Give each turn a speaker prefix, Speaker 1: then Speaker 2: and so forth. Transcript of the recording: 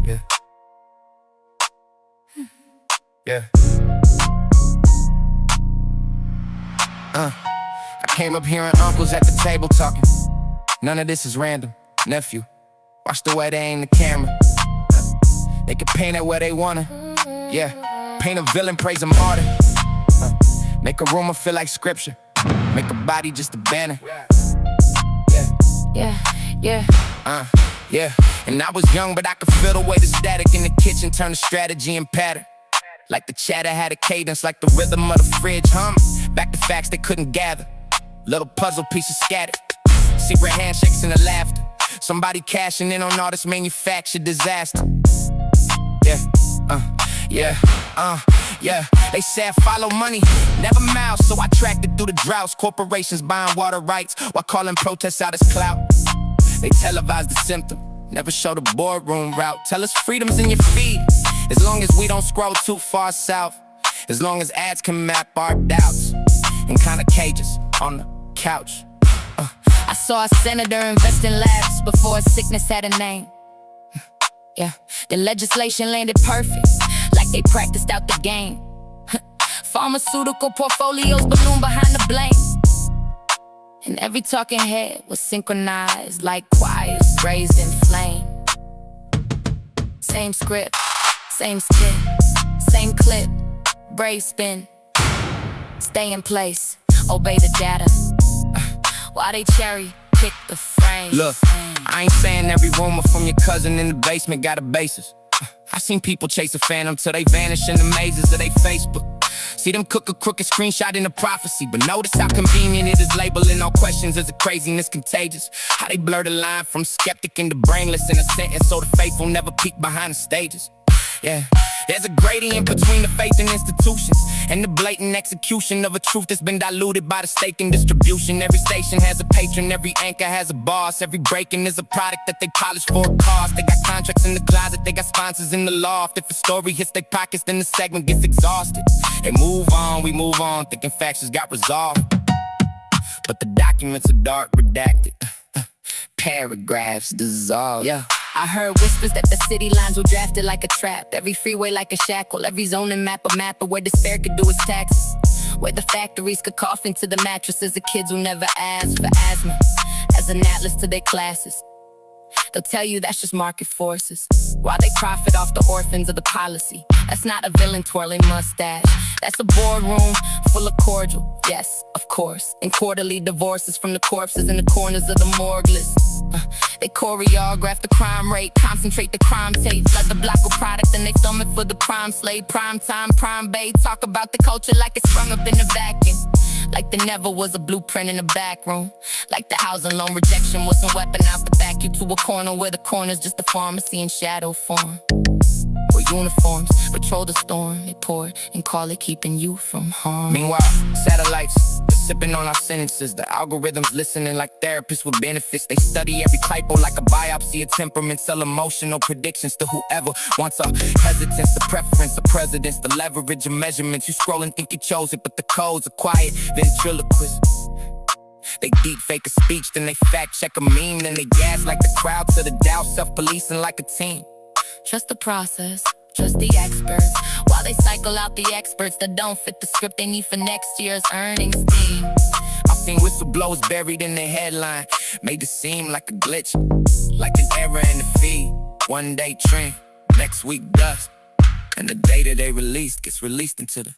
Speaker 1: Yeah. Yeah. I came up hearing uncles at the table talking. None of this is random, nephew. Watch the way they aim the camera. They can paint it where they wanna. Yeah. Paint a villain, praise a martyr. Make a rumor feel like scripture. Make a body just a banner. Yeah. And I was young, but I could feel the way the static in the kitchen turned to strategy and pattern. Like the chatter had a cadence, like the rhythm of the fridge hum. Back to facts they couldn't gather. Little puzzle pieces scattered. Secret handshakes and the laughter. Somebody cashing in on all this manufactured disaster. Yeah. They said follow money, never miles. So I tracked it through the droughts. Corporations buying water rights while calling protests out as clout. They televise the symptom, never show the boardroom route. Tell us freedom's in your feed, as long as we don't scroll too far south. As long as ads can map our doubts. In kinda cages on the couch. I saw a senator invest in labs before a sickness had a name. The legislation landed perfect, like they practiced out the game. Pharmaceutical portfolios balloon behind the blame. And every talking head was synchronized like choirs raised in flame. Same script, same skit, same clip, brave spin. Stay in place, obey the data. Why they cherry pick the frame? Look, I ain't saying every rumor from your cousin in the basement got a basis. I seen people chase a phantom till they vanish in the mazes of they Facebook. See them cook a crooked screenshot in a prophecy. But notice how convenient it is labeling all questions as a craziness contagious. How they blur the line from skeptic into brainless in a sentence, so the faithful never peek behind the stages. Yeah, there's a gradient between the faith in institutions and the blatant execution of a truth that's been diluted by the stake and distribution. Every station has a patron, every anchor has a boss. Every breaking is a product that they polish for a cost. They got contracts in the closet, they got sponsors in the loft. If a story hits their pockets, then the segment gets exhausted. They move on, we move on, thinking factions got resolved. But the documents are dark, redacted. Paragraphs dissolved. I heard whispers that the city lines were drafted like a trap. Every freeway like a shackle, every zoning map a map of where despair could do its taxes. Where the factories could cough into the mattresses of kids who never asked for asthma. As an atlas to their classes, they'll tell you that's just market forces, while they profit off the orphans of the policy. That's not a villain twirling mustache, that's a boardroom full of cordial, yes, of course. And quarterly divorces from the corpses in the corners of the morgue list. They choreograph the crime rate, concentrate the crime tapes like the Blocko product, and they film it for the prime slave. Prime time, prime babe, talk about the culture like it sprung up in a vacuum. Like there never was a blueprint in the back room. Like the housing loan rejection wasn't weaponized to back you to a corner where the corner's just a pharmacy in shadow form. Where uniforms patrol the storm, they pour and call it keeping you from harm. Meanwhile, satellites sipping on our sentences. The algorithms listening like therapists with benefits. They study every typo like a biopsy of temperament. Sell emotional predictions to whoever wants a hesitance, the preference of presidents, the leverage of measurements. You scroll and think you chose it, but the codes are quiet ventriloquists. They deep fake a speech, then they fact check a meme, then they gas like the crowd to the doubt, self-policing like a team. Trust the process, trust the experts, while they cycle out the experts that don't fit the script they need for next year's earnings team. I've seen whistleblowers buried in the headline, made it seem like a glitch, like an error in the feed. One day trend, next week dust, and the data they released gets released into the